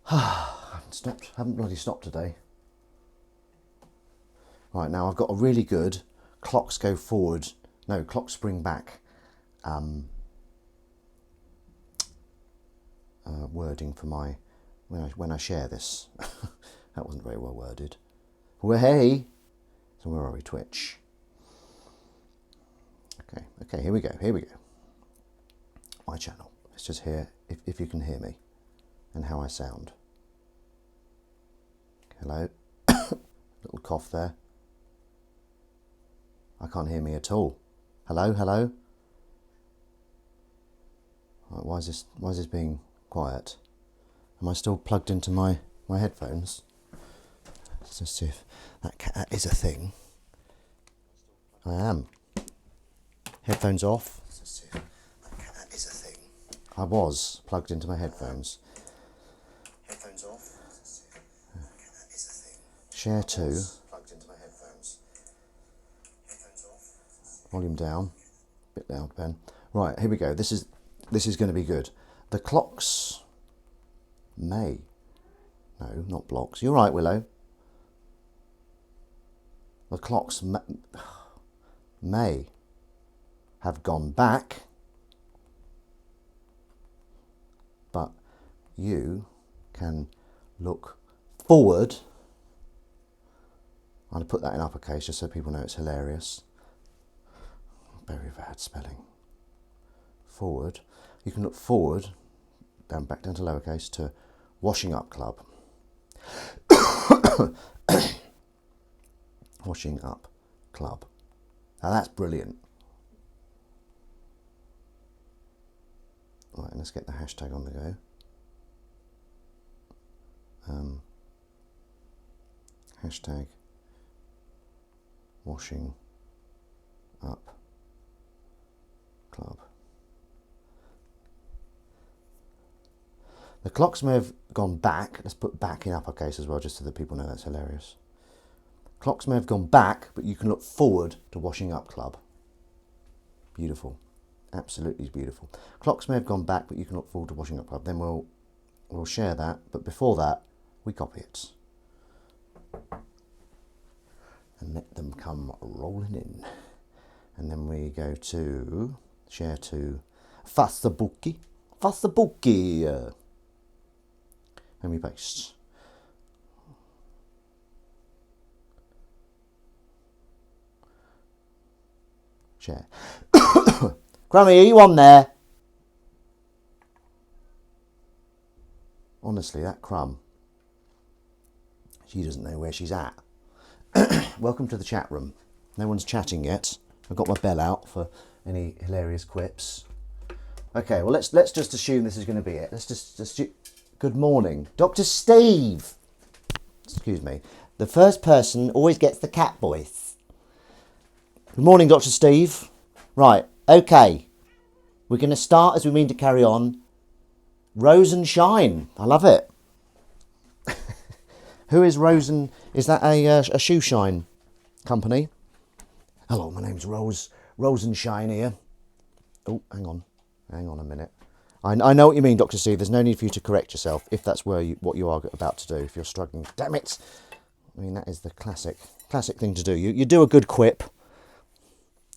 Haven't bloody stopped today. Right, now I've got a really good clocks go forward, no, clocks spring back wording for my, when I share this. That wasn't very well worded. Well, hey, so where are we, Twitch? Okay, here we go. My channel. Let's just hear, if you can hear me and how I sound. Hello. Little cough there. I can't hear me at all. Hello. Right, why is this being quiet? Am I still plugged into my headphones? Let's just see if that is a thing. I am. Headphones off. Let's see if that is a thing. I was plugged into my headphones. Headphones off. Let's see if that is a thing. Share to. Plugged into my headphones. Headphones off. Volume down. Bit loud, Ben. Right, here we go. This is going to be good. The clocks may. No, not blocks. You're right, Willow. The clocks may have gone back, but you can look forward. I'll put that in uppercase just so people know it's hilarious. Very bad spelling. Forward. You can look forward, back down to lowercase, to Washing Up Club. Washing Up Club. Now that's brilliant. Right, let's get the hashtag on the go. Hashtag Washing Up Club. The clocks may have gone back. Let's put back in uppercase as well, just so that people know that's hilarious. Clocks may have gone back, but you can look forward to Washing Up Club. Beautiful. Absolutely beautiful. Clocks may have gone back, but you can look forward to Washing Up Club. Then we'll share that. But before that, we copy it. And let them come rolling in. And then we go to share to Facebook. And we paste. Share. Grammy, are you on there? Honestly, that crumb. She doesn't know where she's at. Welcome to the chat room. No one's chatting yet. I've got my bell out for any hilarious quips. Okay, well let's just assume this is going to be it. Let's just good morning, Dr. Steve. Excuse me. The first person always gets the cat voice. Good morning, Dr. Steve. Right, okay. We're going to start as we mean to carry on. Rose and Shine. I love it. Who is Rose and... Is that a shoe shine company? Hello, my name's Rose and Shine here. Oh, hang on a minute. I know what you mean, Dr. Steve. There's no need for you to correct yourself if that's what you are about to do, if you're struggling. Damn it. I mean, that is the classic thing to do. You do a good quip,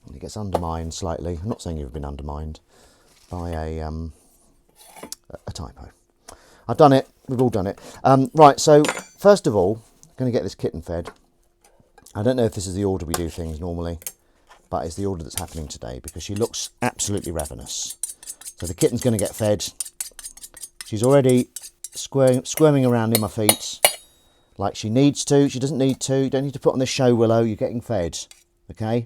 and it gets undermined slightly. I'm not saying you've been undermined by a typo. I've done it. We've all done it. Right, so first of all, I'm going to get this kitten fed. I don't know if this is the order we do things normally, but it's the order that's happening today because she looks absolutely ravenous. So the kitten's going to get fed. She's already squirming around in my feet like she needs to. She doesn't need to. You don't need to put on this show, Willow. You're getting fed. Okay?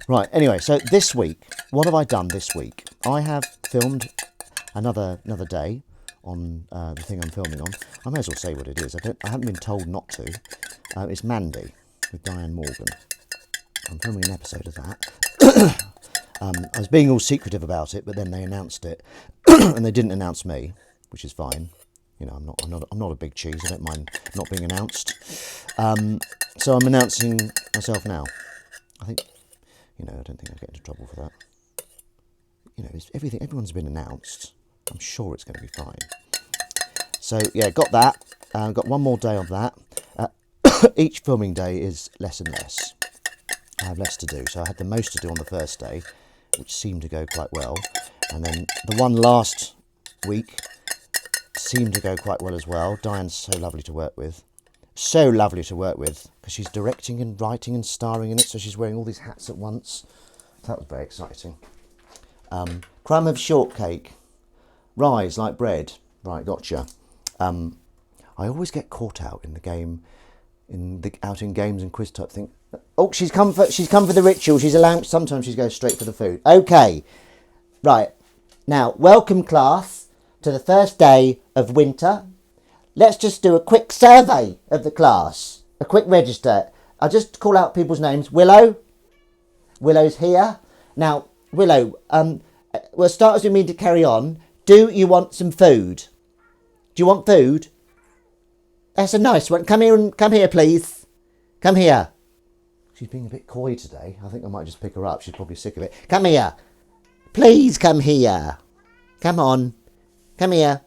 Right, anyway, so this week, what have I done this week? I have filmed another day on the thing I'm filming on. I may as well say what it is. I haven't been told not to. It's Mandy with Diane Morgan. I'm filming an episode of that. I was being all secretive about it, but then they announced it, and they didn't announce me, which is fine. You know, I'm not a big cheese. I don't mind not being announced. So I'm announcing myself now. I think, I don't think I'll get into trouble for that. Everyone's been announced. I'm sure it's going to be fine. So yeah, got that. Got one more day of that. Each filming day is less and less. I have less to do, so I had the most to do on the first day, which seemed to go quite well. And then the one last week seemed to go quite well as well. Diane's so lovely to work with. So lovely to work with, because she's directing and writing and starring in it, so she's wearing all these hats at once. So that was very exciting. Crumb of shortcake. Rise like bread. Right, gotcha. I always get caught out in the game, out in games and quiz type thing. Oh, she's come for the ritual. She's allowed. Sometimes she goes straight for the food. Okay, right. Now, welcome class to the first day of winter. Let's just do a quick survey of the class. A quick register. I'll just call out people's names. Willow. Willow's here. Now, Willow, we'll start as we mean to carry on. Do you want some food? Do you want food? That's a nice one. Come here, please. Come here. She's being a bit coy today. I think I might just pick her up. She's probably sick of it. Come here. Please come here. Come on. Come here.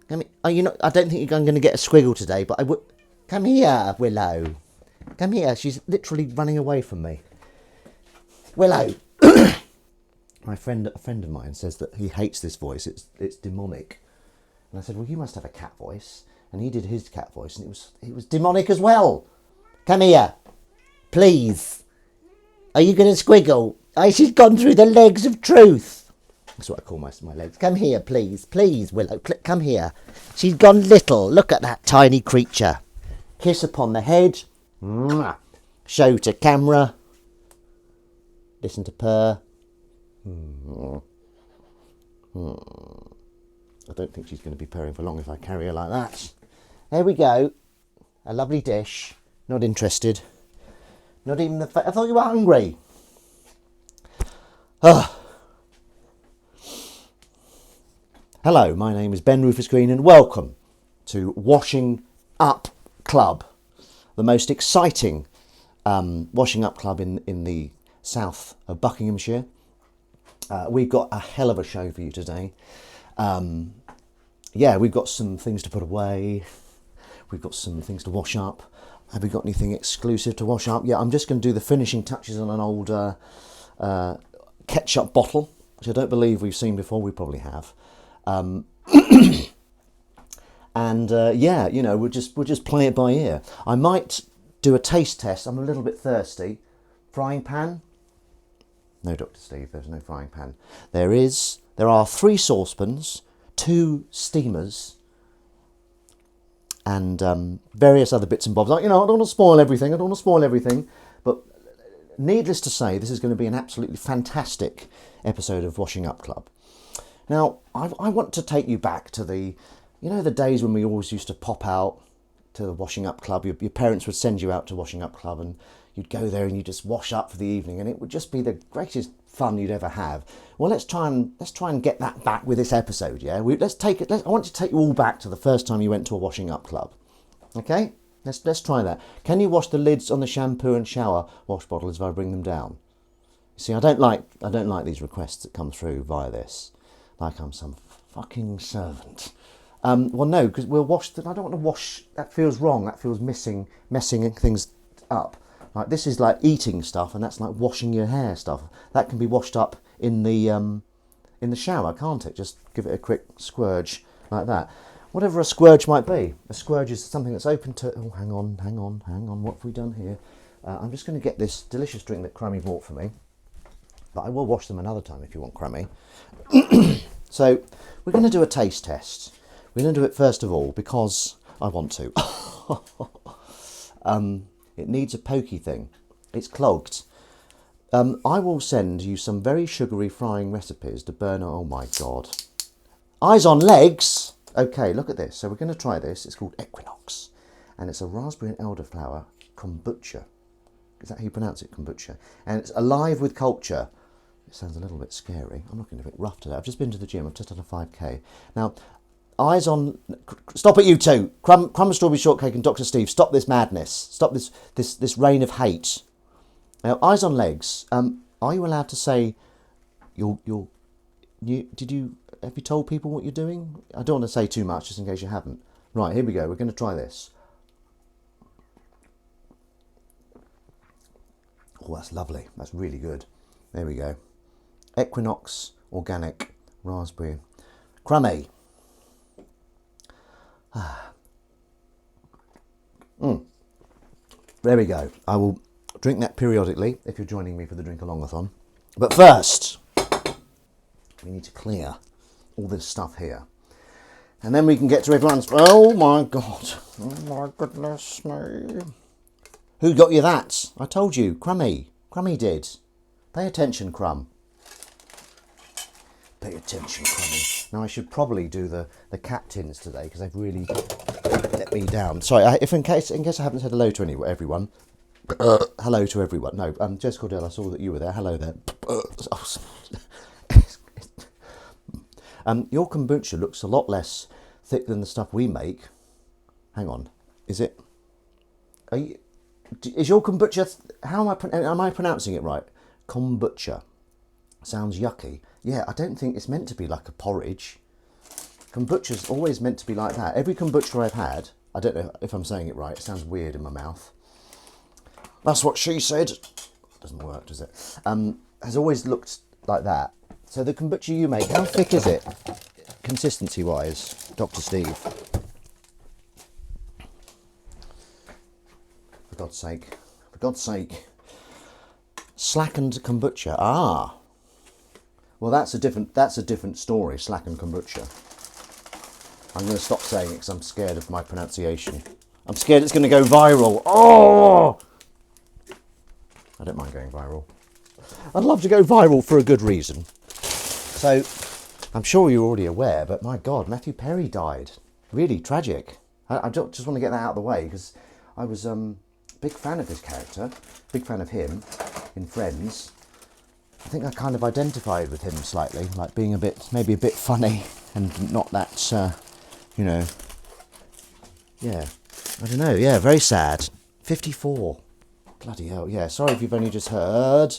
Come here. Oh, I don't think I'm going to get a squiggle today, but I would. Come here, Willow. Come here. She's literally running away from me. Willow. A friend of mine says that he hates this voice. It's demonic. And I said, well, you must have a cat voice. And he did his cat voice, and it was demonic as well. Come here. Please. Are you going to squiggle? She's gone through the legs of truth. That's what I call my legs. Come here, please. Please, Willow. Come here. She's gone little. Look at that tiny creature. Kiss upon the head. Show to camera. Listen to purr. I don't think she's going to be purring for long if I carry her like that. There we go. A lovely dish. Not interested. Not even the... I thought you were hungry. Hello, my name is Ben Rufus Green and welcome to Washing Up Club, the most exciting washing up club in the south of Buckinghamshire. We've got a hell of a show for you today. We've got some things to put away. We've got some things to wash up. Have we got anything exclusive to wash up? Yeah, I'm just going to do the finishing touches on an old ketchup bottle, which I don't believe we've seen before. We probably have. We'll just play it by ear. I might do a taste test. I'm a little bit thirsty. Frying pan? No, Dr. Steve, there's no frying pan. There are 3 saucepans, 2 steamers, and various other bits and bobs. I don't want to spoil everything. But needless to say, this is going to be an absolutely fantastic episode of Washing Up Club. Now, I want to take you back to the days when we always used to pop out to the Washing Up Club. Your parents would send you out to Washing Up Club and you'd go there and you'd just wash up for the evening, and it would just be the greatest fun you'd ever have. Well, let's try and get that back with this episode. Yeah, I want to take you all back to the first time you went to a Washing Up Club. Okay, let's try that. Can you wash the lids on the shampoo and shower wash bottles if I bring them down? You see, I don't like these requests that come through via this, like I'm some fucking servant. Well, no, because we'll wash them. I don't want to wash. That feels wrong. That feels messing things up. Like, this is like eating stuff, and that's like washing your hair stuff. That can be washed up in the shower, can't it? Just give it a quick squirge like that. Whatever a squirge might be. A squirge is something that's open to... Oh, hang on. What have we done here? I'm just going to get this delicious drink that Crummy bought for me. But I will wash them another time if you want, Crummy. So, we're going to do a taste test. We're going to do it first of all because I want to. It needs a pokey thing. It's clogged. I will send you some very sugary frying recipes to burn... Oh my God. Eyes on legs! Okay, look at this. So we're going to try this. It's called Equinox. And it's a raspberry and elderflower kombucha. Is that how you pronounce it? Kombucha. And it's alive with culture. It sounds a little bit scary. I'm looking a bit rough today. I've just been to the gym. I've just done a 5K. Now, eyes on... Stop it, you two. Crumb Strawberry Shortcake and Dr. Steve. Stop this madness. Stop this reign of hate. Now, eyes on legs. Are you allowed to say... Did you Have you told people what you're doing? I don't want to say too much, just in case you haven't. Right, here we go. We're going to try this. Oh, that's lovely. That's really good. There we go. Equinox Organic Raspberry. Crummy. There we go. I will drink that periodically if you're joining me for the Drink Alongathon. But first, we need to clear all this stuff here. And then we can get to everyone's... Oh my God. Oh my goodness me. Who got you that? I told you. Crummy. Crummy did. Pay attention, Crumb. Pay attention, Crummy. Now I should probably do the captains today because they've really let me down. Sorry, in case I haven't said hello to everyone. Hello to everyone. No, Jess Cordell, I saw that you were there. Hello there. Your kombucha looks a lot less thick than the stuff we make. Hang on, is it? Is your kombucha? How am I pronouncing it right? Kombucha. Sounds yucky. Yeah, I don't think it's meant to be like a porridge. Kombucha's always meant to be like that. Every kombucha I've had, I don't know if I'm saying it right. It sounds weird in my mouth. That's what she said. Doesn't work, does it? Has always looked like that. So the kombucha you make, how thick is it, consistency-wise, Dr. Steve? For God's sake. For God's sake. Slackened kombucha. Ah. Well, that's a different story, slackened kombucha. I'm going to stop saying it because I'm scared of my pronunciation. I'm scared it's going to go viral. Oh! I don't mind going viral. I'd love to go viral for a good reason. So, I'm sure you're already aware, but my God, Matthew Perry died. Really tragic. I just want to get that out of the way because I was a big fan of his character, big fan of him in Friends. I think I kind of identified with him slightly, like being maybe a bit funny and not that, yeah, I don't know, yeah, very sad. 54. Bloody hell, yeah, sorry if you've only just heard.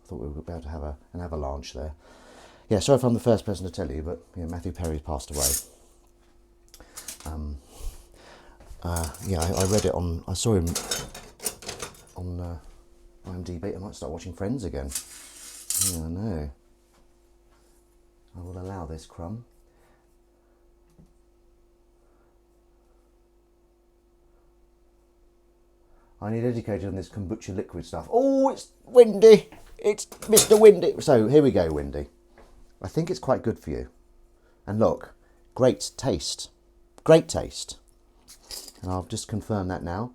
I thought we were about to have an avalanche there. Yeah, sorry if I'm the first person to tell you, but yeah, Matthew Perry's passed away. Yeah, I read it I saw him on IMDb. I might start watching Friends again. Yeah, I know. I will allow this, Crumb. I need educated on this kombucha liquid stuff. Oh, it's Windy. It's Mr. Windy. So here we go, Windy. I think it's quite good for you. And look, great taste. Great taste. And I'll just confirm that now.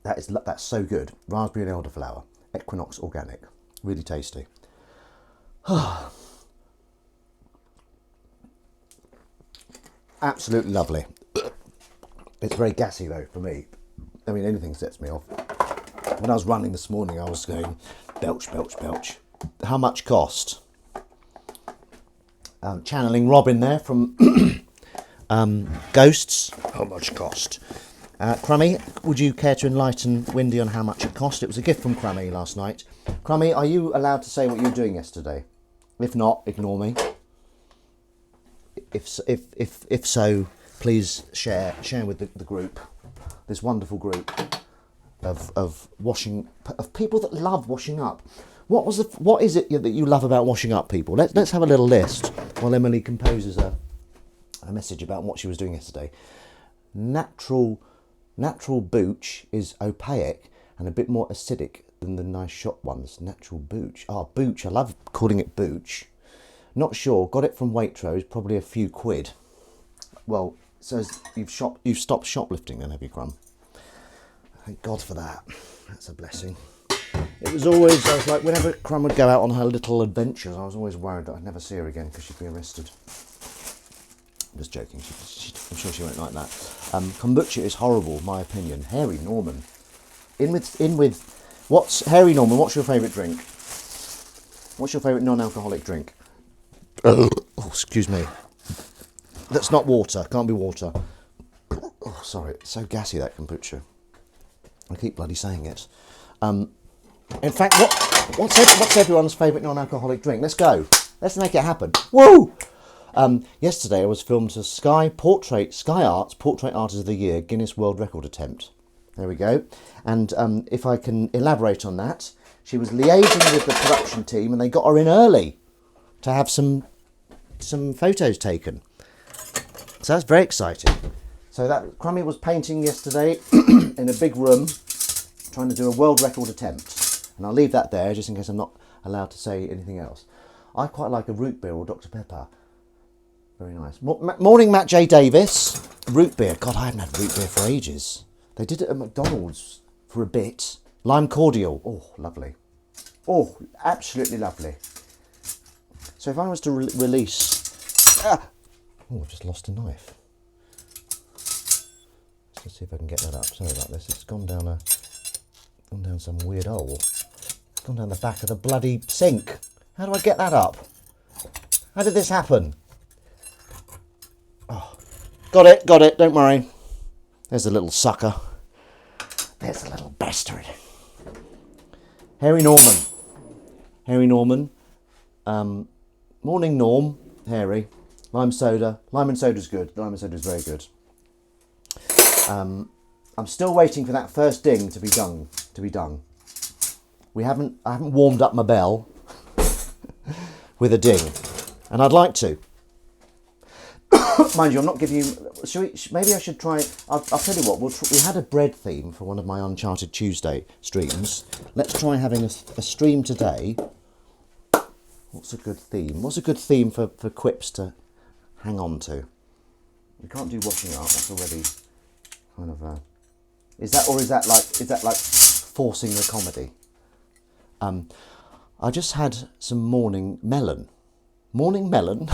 That's so good. Raspberry and elderflower. Equinox Organic. Really tasty. Absolutely lovely. It's very gassy though for me. I mean, anything sets me off. When I was running this morning, I was going belch, belch, belch. How much cost? Channeling Robin there from Ghosts. How much cost? Crummy, would you care to enlighten Windy on how much it cost? It was a gift from Crummy last night. Crummy, are you allowed to say what you were doing yesterday? If not, ignore me. If so, please share with the group, this wonderful group of people that love washing up. What is it that you love about washing up, people? Let's have a little list while Emily composes a message about what she was doing yesterday. Natural booch is opaque and a bit more acidic than the nice shop ones. Natural booch. Booch. I love calling it booch. Not sure. Got it from Waitrose. Probably a few quid. Well, so you've stopped shoplifting then, have you, Crumb? Thank God for that. That's a blessing. I was like, whenever Crumb would go out on her little adventures, I was always worried that I'd never see her again because she'd be arrested. I'm just joking. I'm sure she won't like that. Kombucha is horrible, my opinion. Harry Norman. In with what's Harry Norman? What's your favourite drink? What's your favourite non-alcoholic drink? Oh, excuse me. That's not water. Can't be water. Oh, sorry. It's so gassy, that kombucha. I keep bloody saying it. In fact, What's everyone's favourite non-alcoholic drink? Let's go. Let's make it happen. Woo! Yesterday I was filmed to Sky Arts Portrait Artist of the Year Guinness World Record attempt. There we go. And if I can elaborate on that, she was liaising with the production team, and they got her in early to have some photos taken. So that's very exciting. So that Crummy was painting yesterday in a big room, trying to do a world record attempt. And I'll leave that there just in case I'm not allowed to say anything else. I quite like a root beer or Dr. Pepper. Very nice. Morning, Matt J. Davis. Root beer. God, I haven't had root beer for ages. They did it at McDonald's for a bit. Lime cordial. Oh, lovely. Oh, absolutely lovely. So if I was to release... Oh, I've just lost a knife. Let's see if I can get that up. Sorry about this. It's gone down some weird hole. It's gone down the back of the bloody sink. How do I get that up? How did this happen? Oh, got it. Don't worry. There's a little sucker. There's a little bastard. Harry Norman. Morning, Norm. Harry. Lime soda. Lime and soda's good. Lime and soda's very good. I'm still waiting for that first ding to be done. I haven't warmed up my bell with a ding, and I'd like to. Mind you, I'm not giving you... maybe I should try... I'll tell you what, we had a bread theme for one of my Uncharted Tuesday streams. Let's try having a stream today. What's a good theme? What's a good theme for quips to hang on to? We can't do washing up, that's already kind of... Is that like forcing the comedy? I just had some morning melon. Morning melon?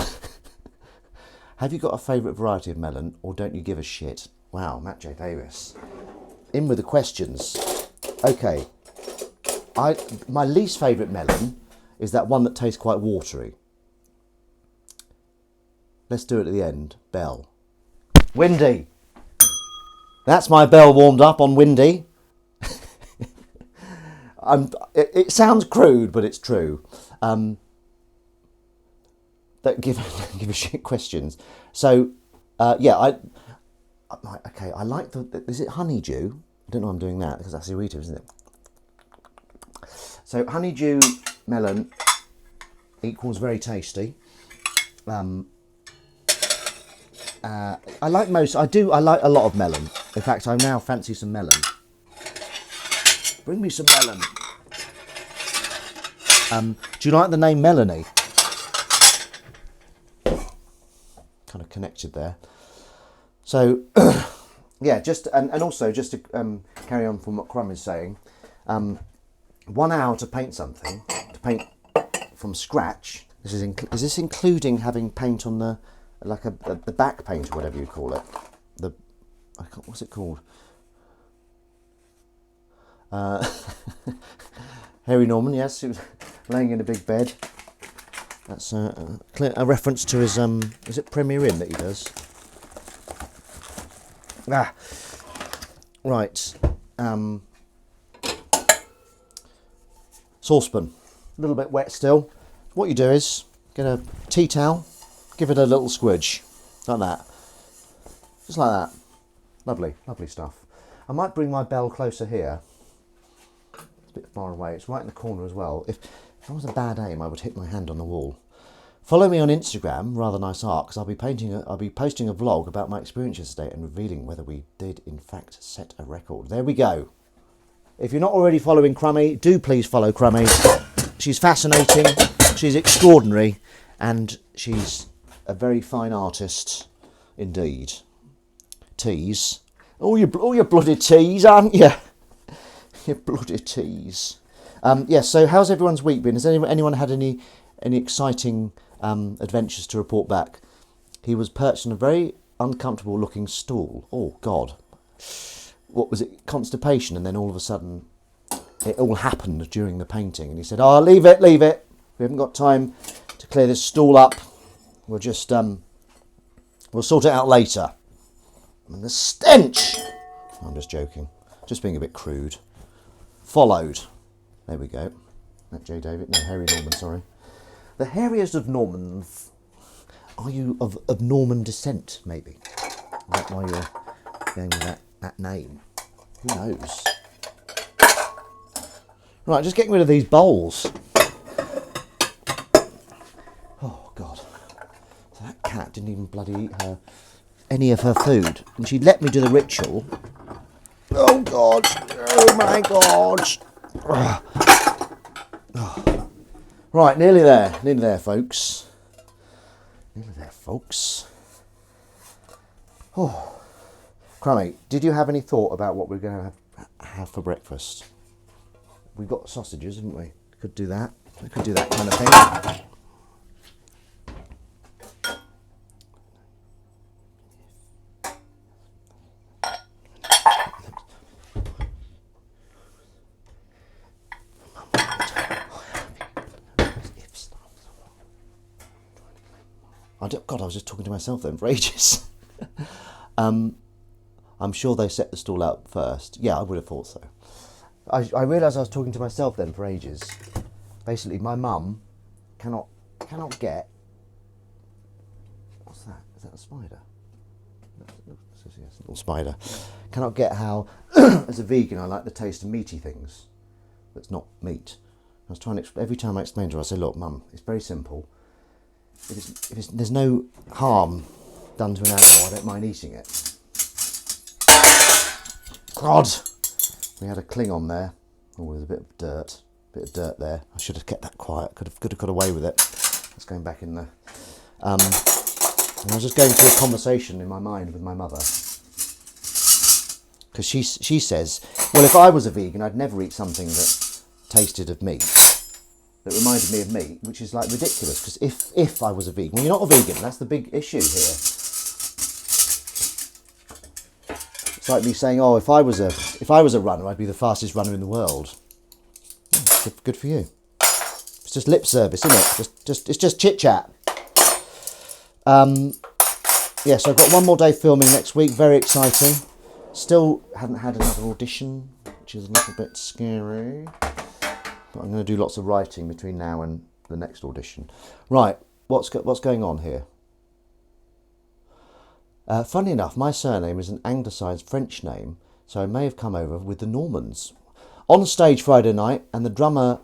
Have you got a favourite variety of melon, or don't you give a shit? Wow, Matt J. Davis. In with the questions. Okay. My least favourite melon is that one that tastes quite watery. Let's do it at the end. Bell. Windy. That's my bell warmed up on Windy. It sounds crude, but it's true. Don't give a shit questions. So, yeah, I like is it honeydew? I don't know I'm doing that because that's Eureka, isn't it? So honeydew melon equals very tasty. I like I like a lot of melon. In fact, I now fancy some melon. Bring me some melon. Do you like the name Melanie? Kind of connected there. So, yeah, and also just to carry on from what Crumb is saying, 1 hour to paint something, to paint from scratch. Is this including having paint on the back paint or whatever you call it? What's it called? Harry Norman, yes, he was laying in a big bed. That's a reference to his is it Premier Inn that he does? Right. Saucepan, a little bit wet still. What you do is get a tea towel, give it a little squidge, like that, just like that. Lovely stuff. I might bring my bell closer here. It's a bit far away. It's right in the corner as well. If I was a bad aim, I would hit my hand on the wall. Follow me on Instagram, Rather Nice Art, because I'll be posting a vlog about my experience yesterday and revealing whether we did in fact set a record. There we go. If you're not already following Crummy, do please follow Crummy. She's fascinating, she's extraordinary, and she's a very fine artist indeed. Tease. All your bloody tease, aren't you? You bloody tease. Yes, so how's everyone's week been? Has anyone had any exciting adventures to report back? He was perched on a very uncomfortable looking stool. Oh, God. What was it? Constipation. And then all of a sudden, it all happened during the painting. And he said, "Oh, leave it. We haven't got time to clear this stool up. We'll just, we'll sort it out later." And the stench! I'm just joking. Just being a bit crude. Followed. There we go. That J. David? No, Harry Norman, sorry. The hairiest of Normans. Are you of Norman descent, maybe? Is that why you're going with that name? Who knows? Right, just getting rid of these bowls. Oh, God. So that cat didn't even bloody eat any of her food. And she let me do the ritual. Oh, God. Oh, my God. Oh. Right, nearly there, folks. Nearly there, folks. Oh, Crummy, did you have any thought about what we're going to have for breakfast? We've got sausages, haven't we? Could do that. We could do that kind of thing. God, I was just talking to myself then for ages. I'm sure they set the stall out first. Yeah, I would have thought so. I realised I was talking to myself then for ages. Basically, my mum cannot get... What's that? Is that a spider? Yes, a little spider. Cannot get how, as a vegan, I like the taste of meaty things. That's not meat. I was trying to... Every time I explain to her, I say, look, Mum, it's very simple. There's no harm done to an animal, I don't mind eating it. God! We had a Klingon there. Oh, there's a bit of dirt there. I should have kept that quiet. Could have got away with it. That's going back in there. And I was just going through a conversation in my mind with my mother. Because she says, well, if I was a vegan, I'd never eat something that tasted of meat. That reminded me of meat, which is like ridiculous. Because if I was a vegan, well, you're not a vegan. That's the big issue here. It's like me saying, oh, if I was a runner, I'd be the fastest runner in the world. Yeah, good for you. It's just lip service, isn't it? It's just chit chat. Yeah, so I've got one more day filming next week. Very exciting. Still haven't had another audition, which is a little bit scary. But I'm going to do lots of writing between now and the next audition. Right, what's going on here? Funny enough, my surname is an anglicised French name, so I may have come over with the Normans. On stage Friday night, and the drummer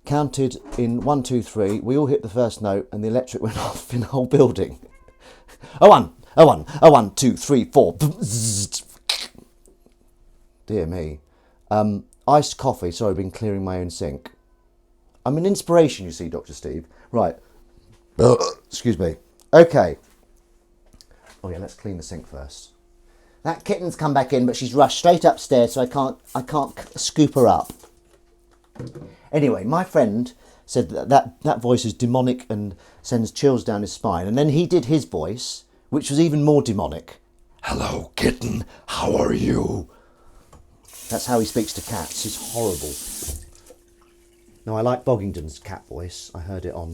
counted in 1, 2, 3. We all hit the first note, and the electric went off in the whole building. A 1, 2, 3, 4. Dear me. Iced coffee. Sorry, I've been clearing my own sink. I'm an inspiration, you see, Dr. Steve. Right. Excuse me. Okay. Oh yeah, let's clean the sink first. That kitten's come back in, but she's rushed straight upstairs, so I can't scoop her up. Anyway, my friend said that voice is demonic and sends chills down his spine. And then he did his voice, which was even more demonic. Hello, kitten. How are you? That's how he speaks to cats. It's horrible. No, I like Boggington's cat voice. I heard it on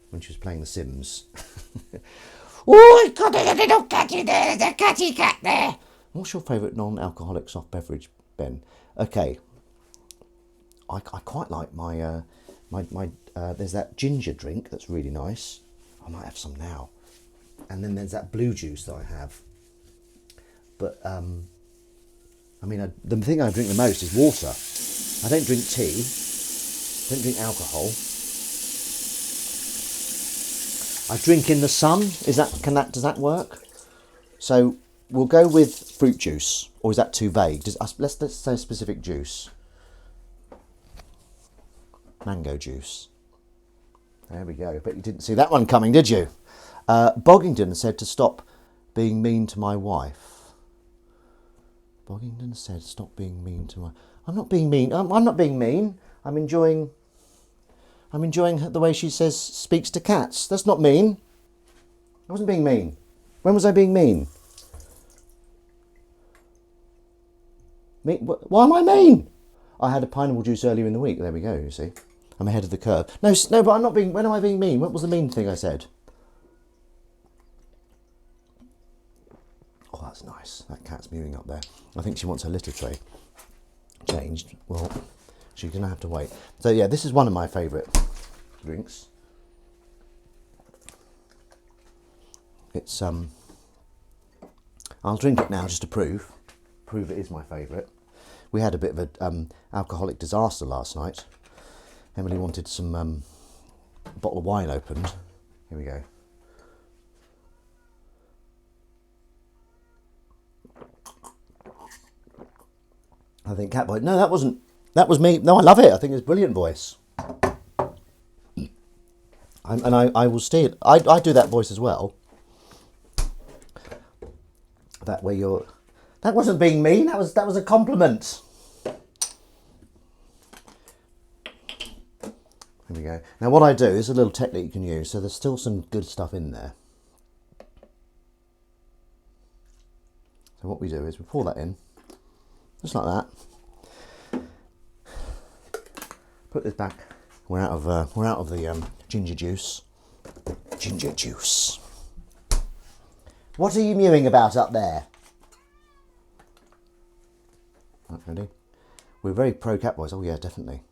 when she was playing The Sims. Oh, I've got a little catty there. There's a catty cat there. What's your favourite non-alcoholic soft beverage, Ben? Okay. I quite like my there's that ginger drink that's really nice. I might have some now. And then there's that blue juice that I have. But I mean, the thing I drink the most is water. I don't drink tea. Don't drink alcohol. I drink in the sun. Does that work? So we'll go with fruit juice, or is that too vague? Let's say a specific juice. Mango juice. There we go. But you didn't see that one coming, did you? Boggington said to stop being mean to my wife. Boggington said stop being mean to my... I'm not being mean. I'm not being mean. I'm enjoying the way she speaks to cats. That's not mean. I wasn't being mean. When was I being mean? Why am I mean? I had a pineapple juice earlier in the week. There we go, you see. I'm ahead of the curve. No, but I'm not being... When am I being mean? What was the mean thing I said? Oh, that's nice. That cat's mewing up there. I think she wants her litter tray changed. Well, So you're going to have to wait. So yeah, this is one of my favourite drinks. It's I'll drink it now just to prove it is my favourite. We had a bit of a alcoholic disaster last night. Emily wanted some bottle of wine opened. Here we go. I think cat voice. No, that was me. No, I love it. I think it's a brilliant voice. I will steal it. I do that voice as well. That way you're... That wasn't being mean. That was a compliment. Here we go. Now what I do is a little technique you can use. So there's still some good stuff in there. So what we do is we pour that in. Just like that. Put this back. We're out of the ginger juice. Ginger juice. What are you mewing about up there? Right, ready? We're very pro cat boys. Oh yeah, definitely.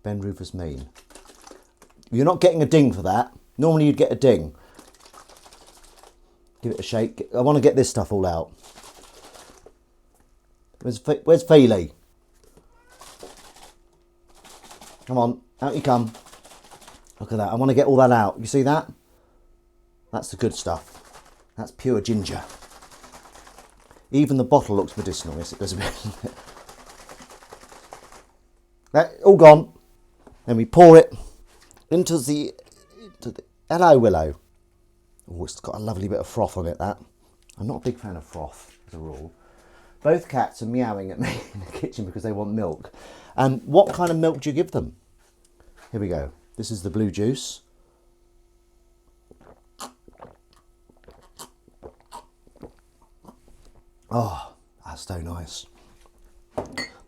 Ben Rufus Mean. You're not getting a ding for that. Normally you'd get a ding. Give it a shake. I want to get this stuff all out. Where's Feely? Come on, out you come. Look at that. I want to get all that out. You see that? That's the good stuff. That's pure ginger. Even the bottle looks medicinal. Yes, it does a bit. That, all gone. Then we pour it into the Hello Willow. Oh, it's got a lovely bit of froth on it, that. I'm not a big fan of froth, as a rule. Both cats are meowing at me in the kitchen because they want milk. And what kind of milk do you give them? Here we go. This is the blue juice. Oh, that's so nice.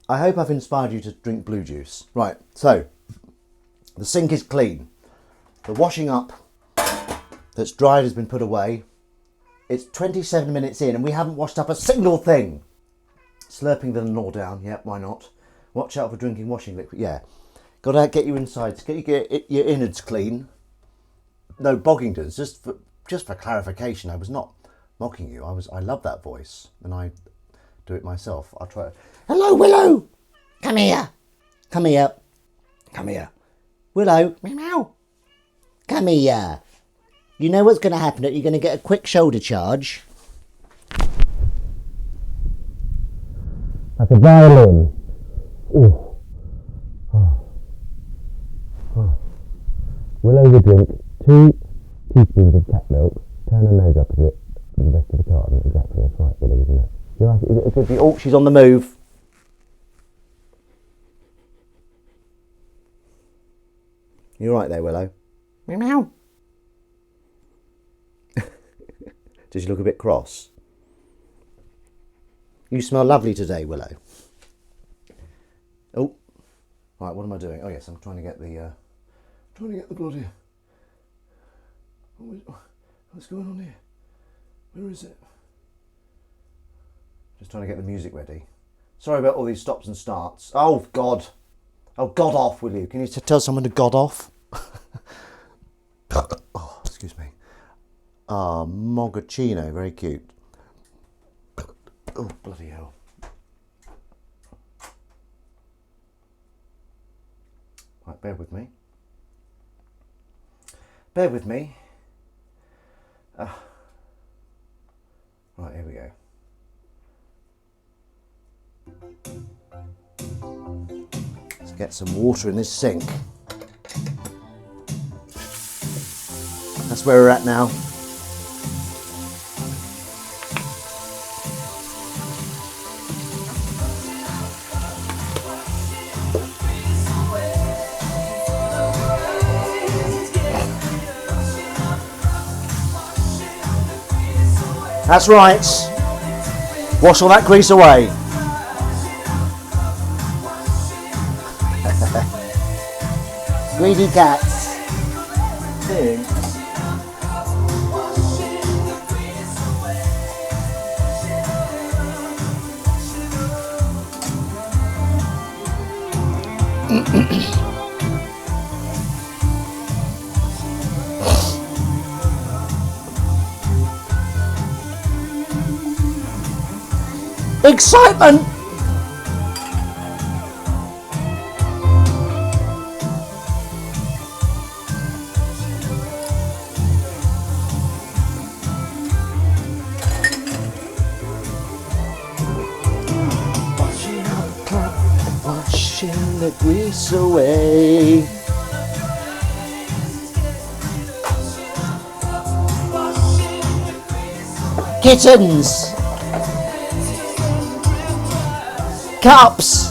I hope I've inspired you to drink blue juice. Right, so the sink is clean. The washing up that's dried has been put away. It's 27 minutes in and we haven't washed up a single thing. Slurping the gnaw down, yep, why not? Watch out for drinking washing liquid, yeah. Got to get your insides, get your innards clean. No, Boggingtons, just for clarification, I was not mocking you. I love that voice and I do it myself. I'll try it. Hello, Willow! Come here. Come here. Come here. Willow, meow. Come here. You know what's going to happen? You're going to get a quick shoulder charge. Like a violin. Ooh. Oh. Oh. Willow would drink 2 teaspoons of cat milk, turn her nose up at it, and the rest of the carton. Exactly, that's right, Willow, isn't it? You're right. Oh, she's on the move. You're right there, Willow. Meow. Does she look a bit cross? You smell lovely today, Willow. Oh, right. What am I doing? Oh yes, I'm trying to get the bloody. What's going on here? Where is it? Just trying to get the music ready. Sorry about all these stops and starts. Oh God! Oh, God off, will you? Can you tell someone to God off? Oh, excuse me. Ah, Mochaccino, very cute. Oh, bloody hell. Right, bear with me. Bear with me. Right, here we go. Let's get some water in this sink. That's where we're at now. That's right. Wash all that grease away. Greedy cats. Thanks. Excitement! Washing out the clock, washing the grease away. Kittens! Cups!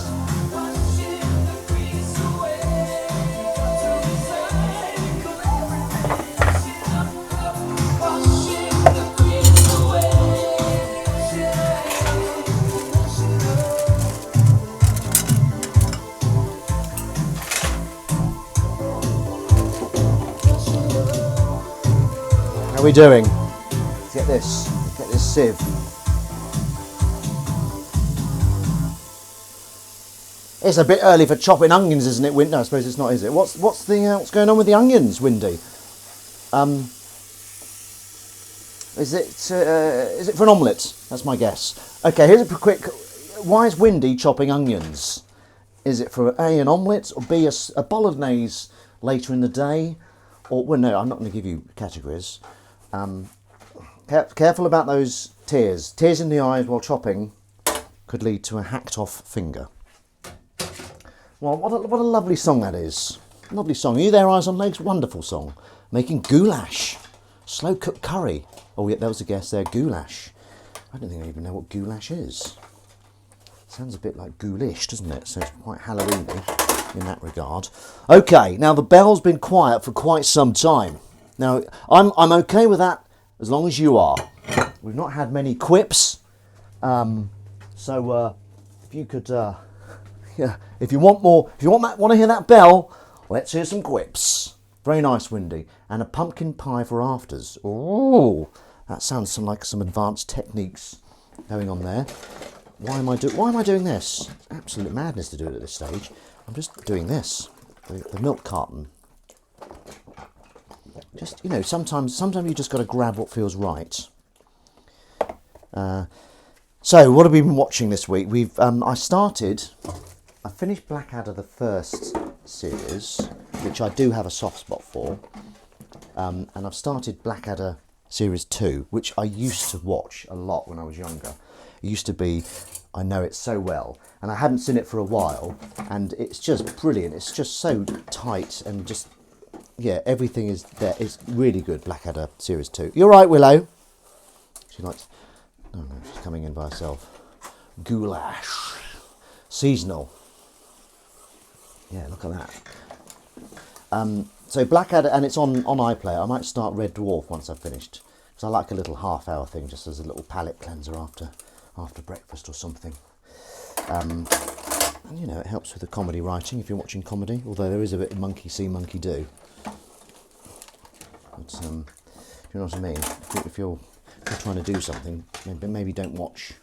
How are we doing? Let's get this sieve. It's a bit early for chopping onions, isn't it, Windy? No, I suppose it's not, is it? What's going on with the onions, Windy? Is it for an omelette? That's my guess. Okay, here's a quick. Why is Windy chopping onions? Is it for A, an omelette, or B, a bolognese later in the day? Or, well, no, I'm not going to give you categories. Careful about those tears. Tears in the eyes while chopping could lead to a hacked off finger. Well, what a lovely song that is. Lovely song. Are you there, Eyes on Legs? Wonderful song. Making goulash. Slow cooked curry. Oh, yeah, that was a guess there. Goulash. I don't think I even know what goulash is. Sounds a bit like ghoulish, doesn't it? So it's quite Halloweeny in that regard. Okay, now the bell's been quiet for quite some time. Now, I'm okay with that as long as you are. We've not had many quips. So if you could... yeah, if you want to hear that bell, let's hear some quips. Very nice, Windy. And a pumpkin pie for afters. Oh, that sounds like some advanced techniques going on there. Why am I doing this? Absolute madness to do it at this stage. I'm just doing this. The milk carton. Just, sometimes you just got to grab what feels right. So, what have we been watching this week? I finished Blackadder, the first series, which I do have a soft spot for, and I've started Blackadder Series 2, which I used to watch a lot when I was younger. It used to be, I know it so well, and I hadn't seen it for a while, and it's just brilliant. It's just so tight, and just, yeah, everything is there. It's really good, Blackadder Series 2. You're right, Willow. She likes, oh no, she's coming in by herself. Goulash. Seasonal. Yeah, look at that. So Blackadder, and it's on iPlayer. I might start Red Dwarf once I've finished, because I like a little half-hour thing, just as a little palate cleanser after breakfast or something. And, it helps with the comedy writing if you're watching comedy, although there is a bit of monkey see, monkey do. But, do you know what I mean? If you're trying to do something, maybe don't watch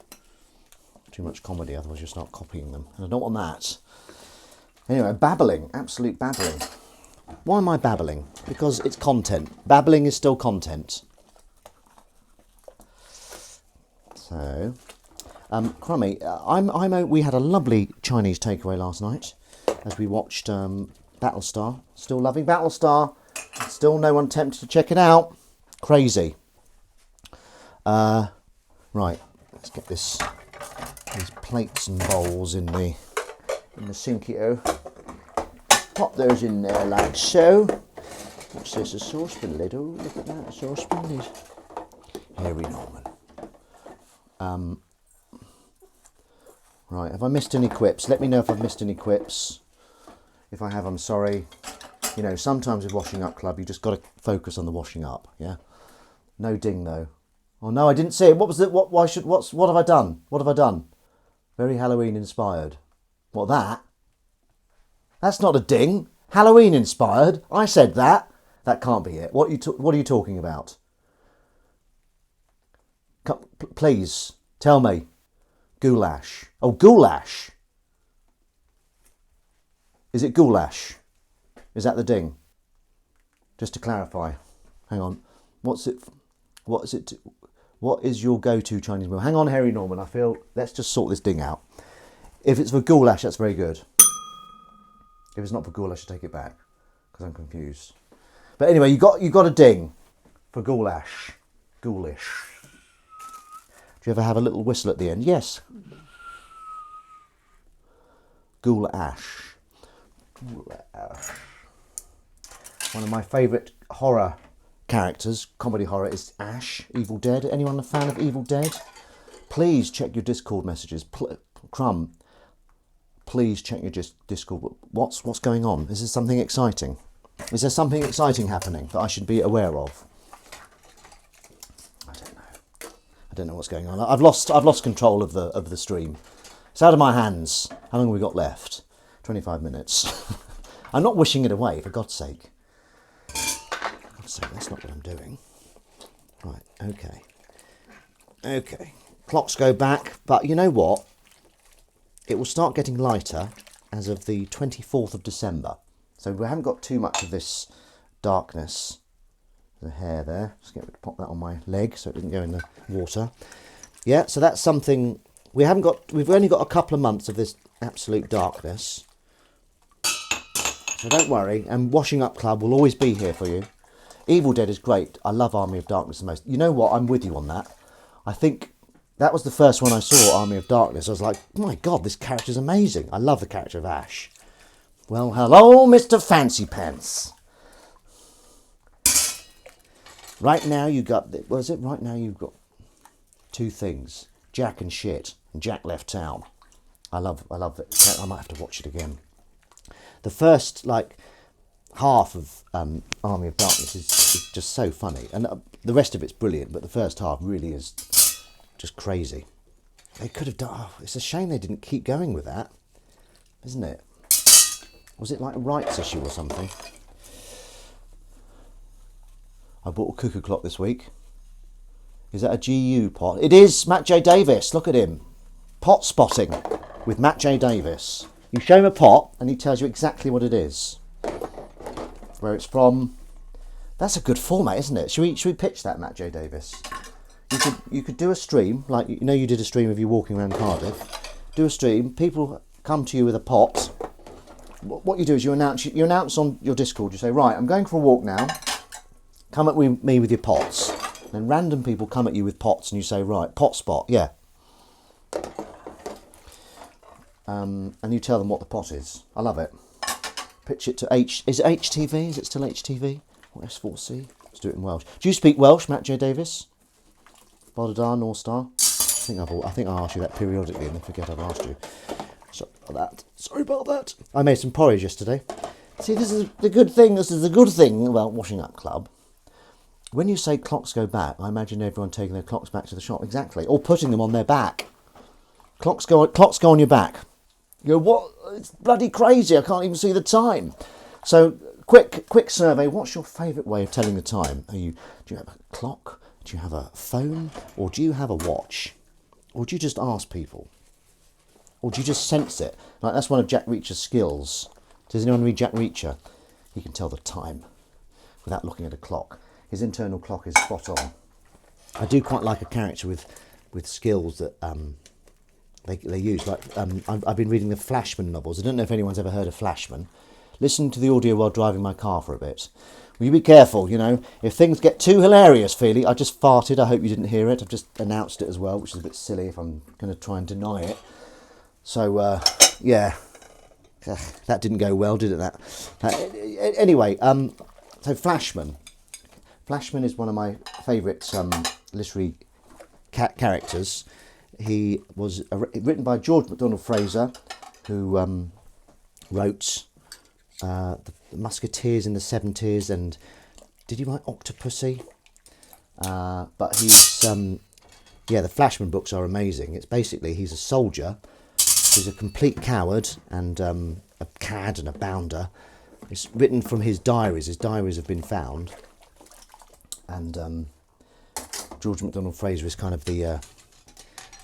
too much comedy, otherwise you'll start copying them. And I don't want that. Anyway, babbling, absolute babbling. Why am I babbling? Because it's content. Babbling is still content. So, Crummy, we had a lovely Chinese takeaway last night as we watched Battlestar. Still loving Battlestar. Still no one tempted to check it out. Crazy. Right, let's get these plates and bowls in the sink here. Pop those in there like so. What's this? A saucepan lid? Oh, look at that, a saucepan lid. Harry Norman. Right, have I missed any quips? Let me know if I've missed any quips. If I have, I'm sorry. Sometimes with Washing Up Club, you just got to focus on the washing up, yeah? No ding, though. Oh, no, I didn't see it. What was it? What have I done? What have I done? Very Halloween inspired. What, that? That's not a ding. Halloween inspired. I said that. That can't be it. What are you talking about? Please, tell me. Goulash. Oh, goulash. Is it goulash? Is that the ding? Just to clarify. Hang on. What is your go-to Chinese meal? Hang on, Harry Norman. I feel, let's just sort this ding out. If it's for goulash, that's very good. If it's not for goulash, I take it back because I'm confused. But anyway, you got a ding for goulash. Ghoulish. Do you ever have a little whistle at the end? Yes. Goulash. Goulash. One of my favourite horror characters, comedy horror, is Ash, Evil Dead. Anyone a fan of Evil Dead? Please check your Discord messages. Crumb, please check your Discord. What's going on? Is there something exciting? Is there something exciting happening that I should be aware of? I don't know. I don't know what's going on. I've lost control of the stream. It's out of my hands. How long have we got left? 25 minutes. I'm not wishing it away, for God's sake. For God's sake, that's not what I'm doing. Right, okay. Okay. Clocks go back, but you know what? It will start getting lighter as of the 24th of December. So we haven't got too much of this darkness. The hair there. Just pop that on my leg so it doesn't go in the water. Yeah, so that's something we've only got a couple of months of this absolute darkness. So don't worry, and Washing Up Club will always be here for you. Evil Dead is great. I love Army of Darkness the most. You know what? I'm with you on that. I think that was the first one I saw, Army of Darkness. I was like, oh my God, this character's amazing. I love the character of Ash. Well, hello, Mr. Fancy Pants. Right now you've got two things. Jack and shit. And Jack left town. I love it. I might have to watch it again. The first, half of Army of Darkness is just so funny. And the rest of it's brilliant, but the first half really is just crazy. They could have done... Oh, it's a shame they didn't keep going with that, isn't it? Was it like a rights issue or something? I bought a cuckoo clock this week. Is that a GU pot? It is Matt J. Davis. Look at him. Pot spotting with Matt J. Davis. You show him a pot and he tells you exactly what it is. Where it's from. That's a good format, isn't it? Should we pitch that, Matt J. Davis? You could do a stream, like you did a stream of you walking around Cardiff. Do a stream. People come to you with a pot. What you do is you announce on your Discord. You say, right, I'm going for a walk now. Come at me with your pots. Then random people come at you with pots, and you say, right, pot spot, yeah. And you tell them what the pot is. I love it. Pitch it to Is it HTV? Is it still HTV? Or S4C? Let's do it in Welsh. Do you speak Welsh, Matt J. Davis? Bodadar, North Star? I think I ask you that periodically and I forget I've asked you. Sorry about that. I made some porridge yesterday. See, this is the good thing. This is the good thing about Washing Up Club. When you say clocks go back, I imagine everyone taking their clocks back to the shop. Exactly. Or putting them on their back. Clocks go on your back. You go, what? It's bloody crazy. I can't even see the time. So, quick survey. What's your favourite way of telling the time? Do you have a clock? Do you have a phone? Or do you have a watch? Or do you just ask people? Or do you just sense it? Like, that's one of Jack Reacher's skills. Does anyone read Jack Reacher? He can tell the time without looking at a clock. His internal clock is spot on. I do quite like a character with skills that they use. Like I've been reading the Flashman novels. I don't know if anyone's ever heard of Flashman. Listen to the audio while driving my car for a bit. Will you be careful, if things get too hilarious, Feely. I just farted, I hope you didn't hear it. I've just announced it as well, which is a bit silly if I'm going to try and deny it. So, yeah, that didn't go well, did it, Anyway, so Flashman. Flashman is one of my favourite literary characters. He was written by George MacDonald Fraser, who wrote The Musketeers in the 70s, and did you write Octopussy? But he's, the Flashman books are amazing. It's basically, he's a soldier who's a complete coward and a cad and a bounder. It's written from his diaries. His diaries have been found. And George MacDonald Fraser is kind of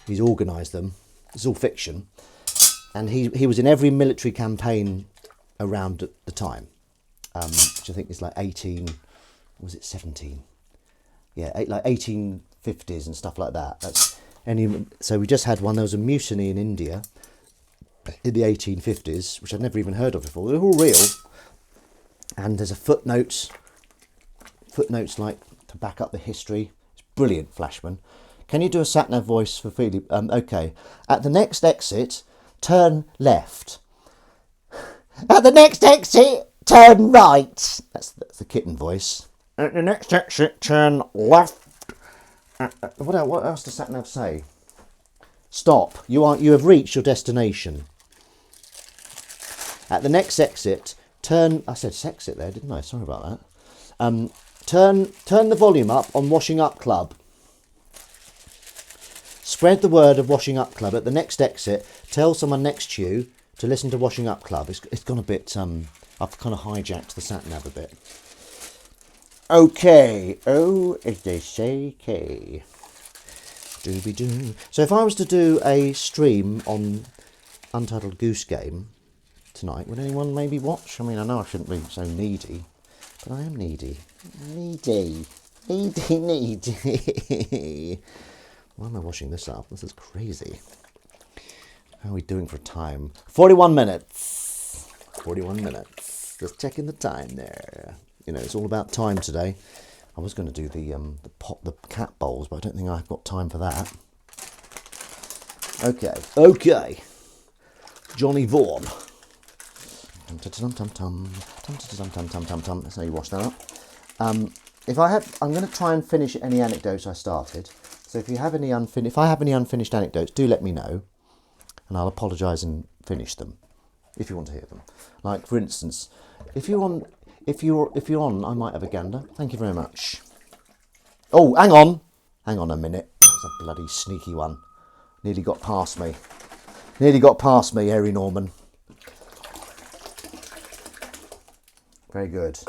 he's organised them. It's all fiction. And he was in every military campaign around the time, which I think is like 18, was it 17? Yeah, like 1850s and stuff like that. So we just had one. There was a mutiny in India in the 1850s, which I'd never even heard of before. They're all real, and there's a footnotes like to back up the history. It's brilliant, Flashman. Can you do a sat-nav voice for Philip? Okay. At the next exit, turn left. At the next exit, turn right. That's the kitten voice. At the next exit, turn left. What else does sat-nav say? Stop. You have reached your destination. At the next exit, turn. I said exit there, didn't I? Sorry about that. Turn the volume up on Washing Up Club. Spread the word of Washing Up Club. At the next exit, tell someone next to you to listen to Washing Up Club. It's gone a bit. I've kind of hijacked the sat nav a bit. Okay. Oh, if they say K. Dooby doo. So if I was to do a stream on Untitled Goose Game tonight, would anyone maybe watch? I mean, I know I shouldn't be so needy, but I am needy. Needy. Why am I washing this up? This is crazy. How are we doing for time? 41 minutes. 41 minutes. Just checking the time there. You know, it's all about time today. I was going to do the cat bowls, but I don't think I've got time for that. Okay. Johnny Vaughan. That's how you wash that up. I'm going to try and finish any anecdotes I started. So if I have any unfinished anecdotes, do let me know, and I'll apologise and finish them if you want to hear them. Like, for instance, if you're on, I might have a gander. Thank you very much. Oh, hang on a minute. That's a bloody sneaky one. Nearly got past me, Harry Norman. Very good.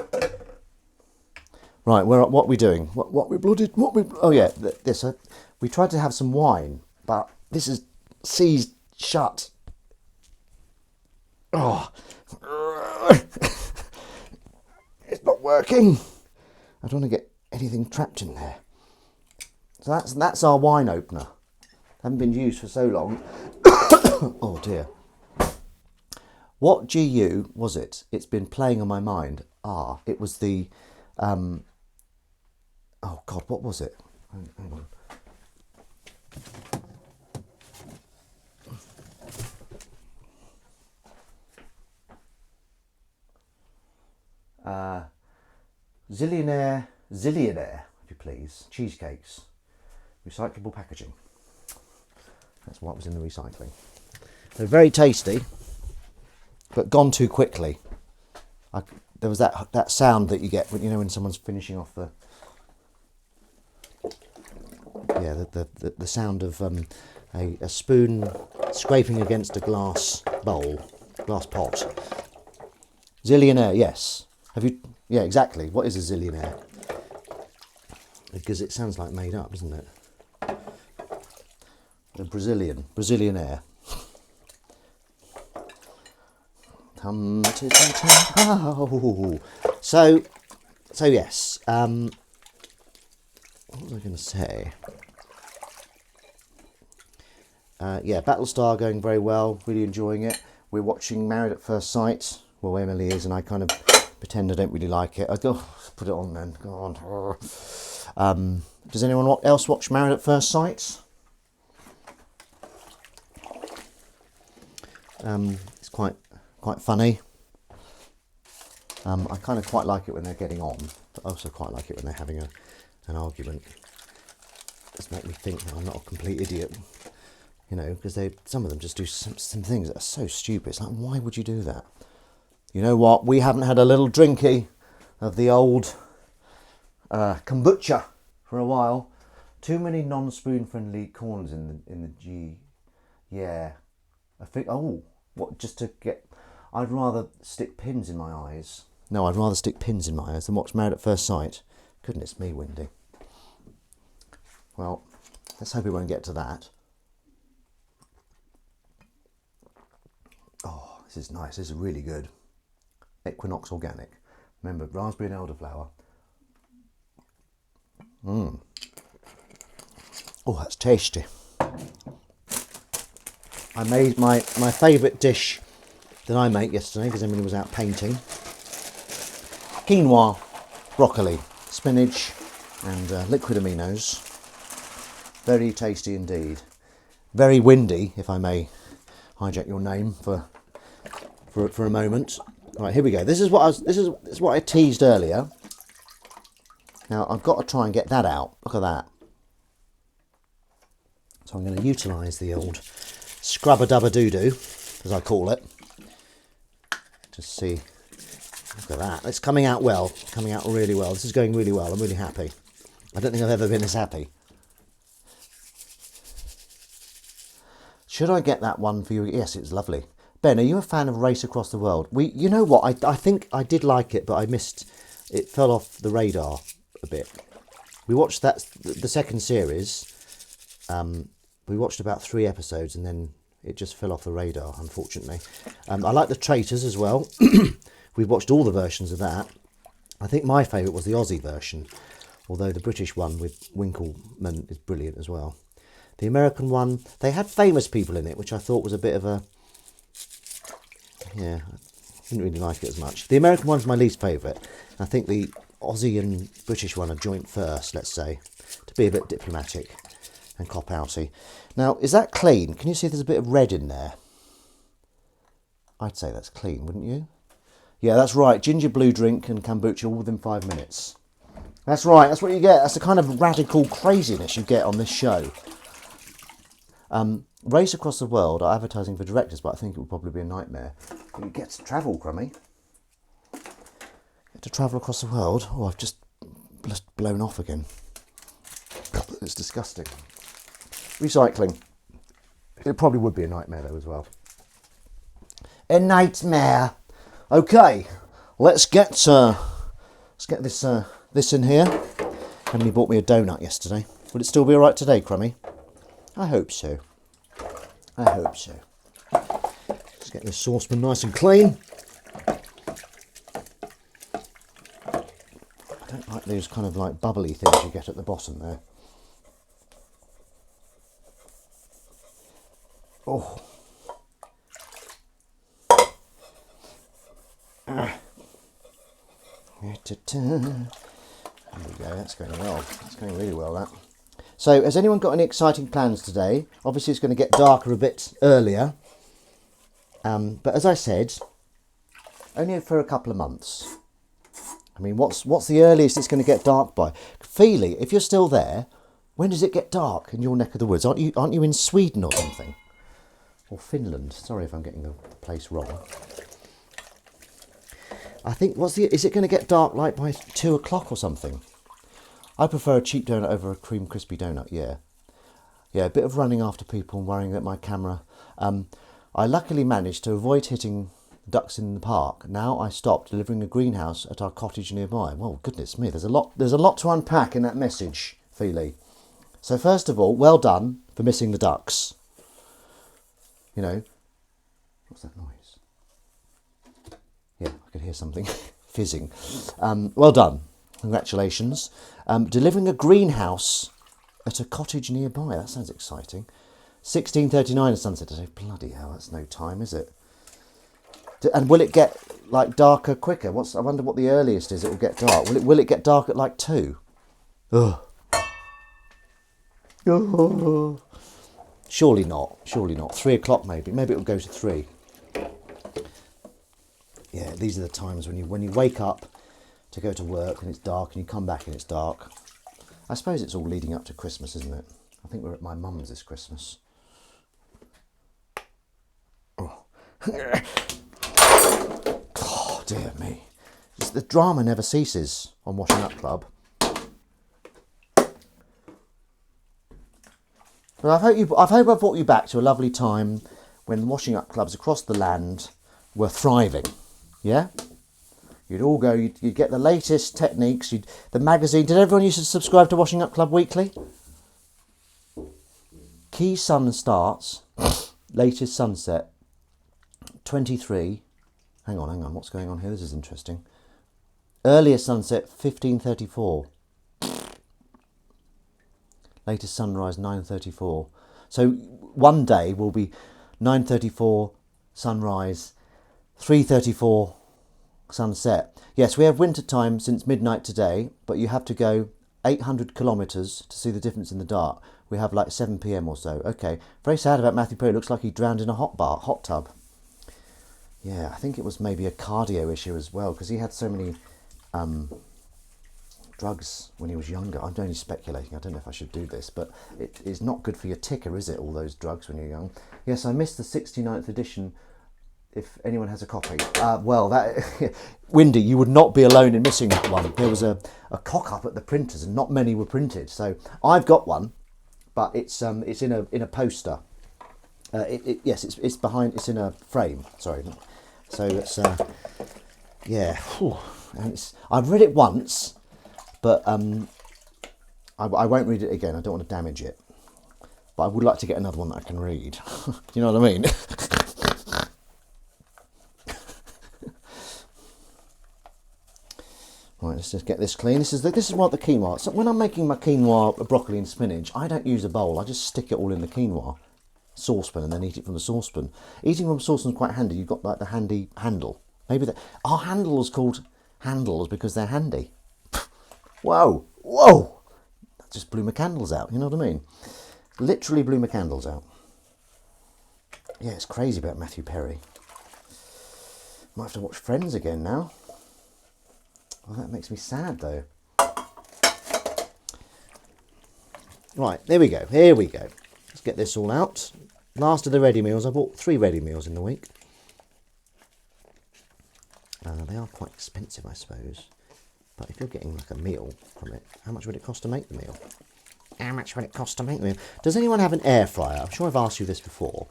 Right, what are we doing? We tried to have some wine, but this is seized shut. Oh, it's not working. I don't want to get anything trapped in there. So that's our wine opener. Haven't been used for so long. Oh dear. What GU was it? It's been playing on my mind. It was the. Oh God, what was it? Hang on. Zillionaire, if you please. Cheesecakes. Recyclable packaging. That's what was in the recycling. They're very tasty, but gone too quickly. There was that sound that you get when someone's finishing off the. Yeah, the sound of a spoon scraping against a glass pot. Zillionaire, yes. Have you? Yeah, exactly. What is a zillionaire? Because it sounds like made up, doesn't it? A Brazilianaire. So yes. What was I going to say? Battlestar going very well. Really enjoying it. We're watching Married at First Sight. Well, Emily is, and I kind of pretend I don't really like it. I go, put it on then. Go on. Does anyone else watch Married at First Sight? It's quite funny. I kind of quite like it when they're getting on, but I also quite like it when they're having an argument. It does make me think that I'm not a complete idiot, because some of them just do some things that are so stupid. It's like, why would you do that? You know what? We haven't had a little drinky of the old kombucha for a while. Too many non-spoon friendly corners in the G. Yeah, I think. Oh, what? Just to get. I'd rather stick pins in my eyes. No, I'd rather stick pins in my eyes than watch Married at First Sight. Goodness me, Windy. Well, let's hope we won't get to that. Oh, this is nice. This is really good. Equinox Organic. Remember, raspberry and elderflower. Oh, that's tasty. I made my favourite dish that I make yesterday because Emily was out painting. Quinoa, broccoli, spinach and liquid aminos. Very tasty indeed. Very windy, if I may hijack your name for a moment. Right, here we go. This is what I teased earlier. Now I've got to try and get that out. Look at that. So I'm going to utilise the old scrub-a-dub-a-doo-doo, as I call it. Just see. Look at that. It's coming out well. Coming out really well. This is going really well. I'm really happy. I don't think I've ever been this happy. Should I get that one for you? Yes, it's lovely. Ben, are you a fan of Race Across the World? You know what? I think I did like it, but I missed. It fell off the radar a bit. We watched the second series. We watched about 3 episodes and then it just fell off the radar, unfortunately. I like The Traitors as well. We've watched all the versions of that. I think my favourite was the Aussie version, although the British one with Winkleman is brilliant as well. The American one, they had famous people in it, which I thought was a bit of a... Yeah, I didn't really like it as much. The American one's my least favourite. I think the Aussie and British one are joint first, let's say, to be a bit diplomatic and cop-outy. Now, is that clean? Can you see there's a bit of red in there? I'd say that's clean, wouldn't you? Yeah, that's right. Ginger blue drink and kombucha all within 5 minutes. That's right. That's what you get. That's the kind of radical craziness you get on this show. Race Across the World are advertising for directors, but I think it would probably be a nightmare. You get to travel, Crummy. Get to travel across the world. Oh, I've just blown off again. It's disgusting. Recycling. It probably would be a nightmare though as well. A nightmare. Okay, let's get this in here. Emily bought me a donut yesterday. Would it still be all right today, Crummy? I hope so. I hope so. Let's get this saucepan nice and clean. I don't like those kind of like bubbly things you get at the bottom there. Oh. There we go, that's going well. That's going really well, that. So, has anyone got any exciting plans today? Obviously, it's going to get darker a bit earlier. But as I said, only for a couple of months. I mean, what's the earliest it's going to get dark by? Feely, if you're still there, when does it get dark in your neck of the woods? Aren't you in Sweden or something? Or Finland? Sorry if I'm getting the place wrong. I think, is it going to get dark like by 2 o'clock or something? I prefer a cheap donut over a cream crispy donut, yeah. Yeah, a bit of running after people and worrying that my camera... I luckily managed to avoid hitting ducks in the park. Now I stopped delivering a greenhouse at our cottage nearby. Well, goodness me, there's a lot to unpack in that message, Feely. So first of all, well done for missing the ducks. You know, what's that noise? Yeah, I could hear something fizzing. Well done. Congratulations. Delivering a greenhouse at a cottage nearby. That sounds exciting. 16:39 at sunset today. Bloody hell, that's no time, is it? And will it get like darker quicker? I wonder what the earliest is it will get dark. Will it get dark at like 2? Ugh. Oh. Surely not. 3 o'clock maybe. Maybe it'll go to 3. Yeah, these are the times when you wake up to go to work and it's dark and you come back and it's dark. I suppose it's all leading up to Christmas, isn't it? I think we're at my mum's this Christmas. Oh, oh dear me. The drama never ceases on Washing Up Club. Well, I hope I've brought you back to a lovely time when washing up clubs across the land were thriving. Yeah? You'd all go, you'd get the latest techniques, the magazine. Did everyone used to subscribe to Washing Up Club Weekly? Key sun starts, latest sunset, 23, Hang on, what's going on here? This is interesting. Earliest sunset, 15:34. Latest sunrise, 9:34. So one day will be 9:34 sunrise, 3:34 sunset. Yes, we have winter time since midnight today, but you have to go 800 kilometres to see the difference in the dark. We have like 7 p.m. or so. Okay, very sad about Matthew Perry. Looks like he drowned in a hot tub. Yeah, I think it was maybe a cardio issue as well, because he had so many drugs when he was younger. I'm only speculating. I don't know if I should do this, but it is not good for your ticker, is it, all those drugs when you're young? Yes, I missed the 69th edition. If anyone has a copy. Well, that Windy, you would not be alone in missing that one. There was a cock-up at the printers and not many were printed. So I've got one, but it's in a poster. Yes, it's behind. It's in a frame. Sorry. So it's yeah. Whew. And I've read it once, but I won't read it again. I don't want to damage it. But I would like to get another one that I can read. You know what I mean? Right, let's just get this clean. This is what the quinoa. So when I'm making my quinoa, broccoli and spinach, I don't use a bowl. I just stick it all in the quinoa saucepan and then eat it from the saucepan. Eating from a saucepan is quite handy. You've got like the handy handle. Maybe our handle is called handles because they're handy. Whoa, whoa! That just blew my candles out. You know what I mean? Literally blew my candles out. Yeah, it's crazy about Matthew Perry. Might have to watch Friends again now. Oh, that makes me sad though. Right, there we go. Here we go. Let's get this all out. Last of the ready meals. I bought 3 ready meals in the week. They are quite expensive, I suppose. But if you're getting like a meal from it, how much would it cost to make the meal? How much would it cost to make the meal? Does anyone have an air fryer? I'm sure I've asked you this before.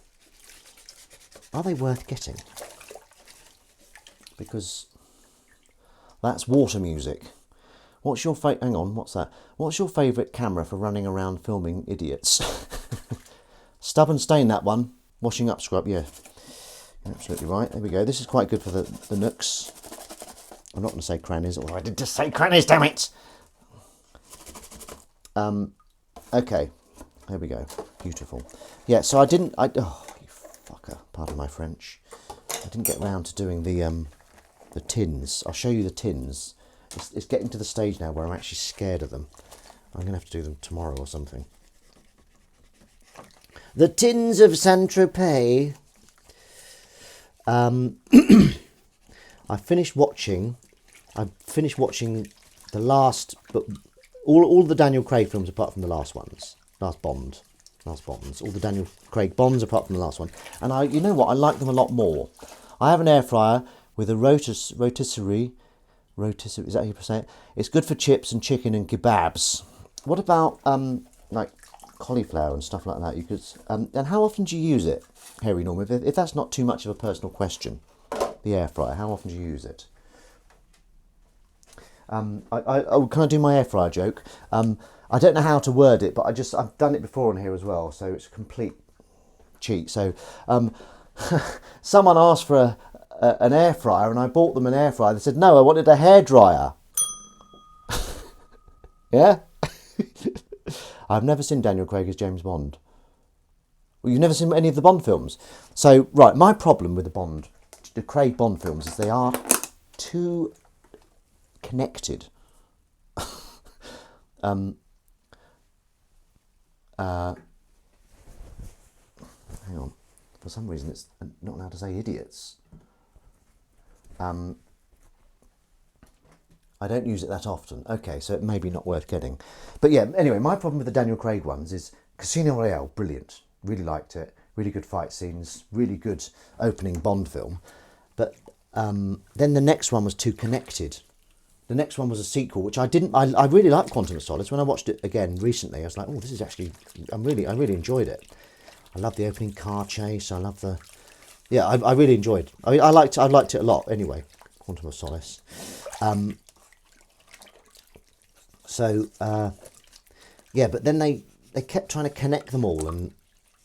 Are they worth getting? Because that's water music. What's your hang on, what's that? What's your favourite camera for running around filming idiots? Stub and stain, that one. Washing up scrub, yeah. You're absolutely right. There we go. This is quite good for the nooks. I'm not going to say crannies, although I did just say crannies, damn it! Okay. There we go. Beautiful. Yeah, so oh, you fucker. Pardon my French. I didn't get round to doing the tins. I'll show you the tins. It's getting to the stage now where I'm actually scared of them. I'm going to have to do them tomorrow or something. The tins of Saint-Tropez. I finished watching the last, but all the Daniel Craig films apart from the last ones. Last Bonds. All the Daniel Craig Bonds apart from the last one. And you know what? I like them a lot more. I have an air fryer with a rotisserie. Rotisserie, is that how you say it? It's good for chips and chicken and kebabs. What about like cauliflower and stuff like that? You could. And how often do you use it, Harry Norman? If that's not too much of a personal question, the air fryer. How often do you use it? Can I do my air fryer joke? I don't know how to word it, but I've done it before on here as well, so it's a complete cheat. So someone asked for an air fryer, and I bought them an air fryer. They said, no, I wanted a hairdryer. Yeah? I've never seen Daniel Craig as James Bond. Well, you've never seen any of the Bond films. So, right, my problem with the Craig Bond films is they are too connected. Hang on. For some reason, it's not allowed to say idiots. I don't use it that often. Okay, so it may be not worth getting. But yeah, anyway, my problem with the Daniel Craig ones is Casino Royale, brilliant. Really liked it. Really good fight scenes. Really good opening Bond film. But then the next one was too connected. The next one was a sequel, which I didn't. I really liked Quantum of Solace. When I watched it again recently, I was like, oh, this is actually. I really enjoyed it. I love the opening car chase. I love the. Yeah, I really enjoyed. I liked it a lot. Anyway, Quantum of Solace. Yeah, but then they kept trying to connect them all, and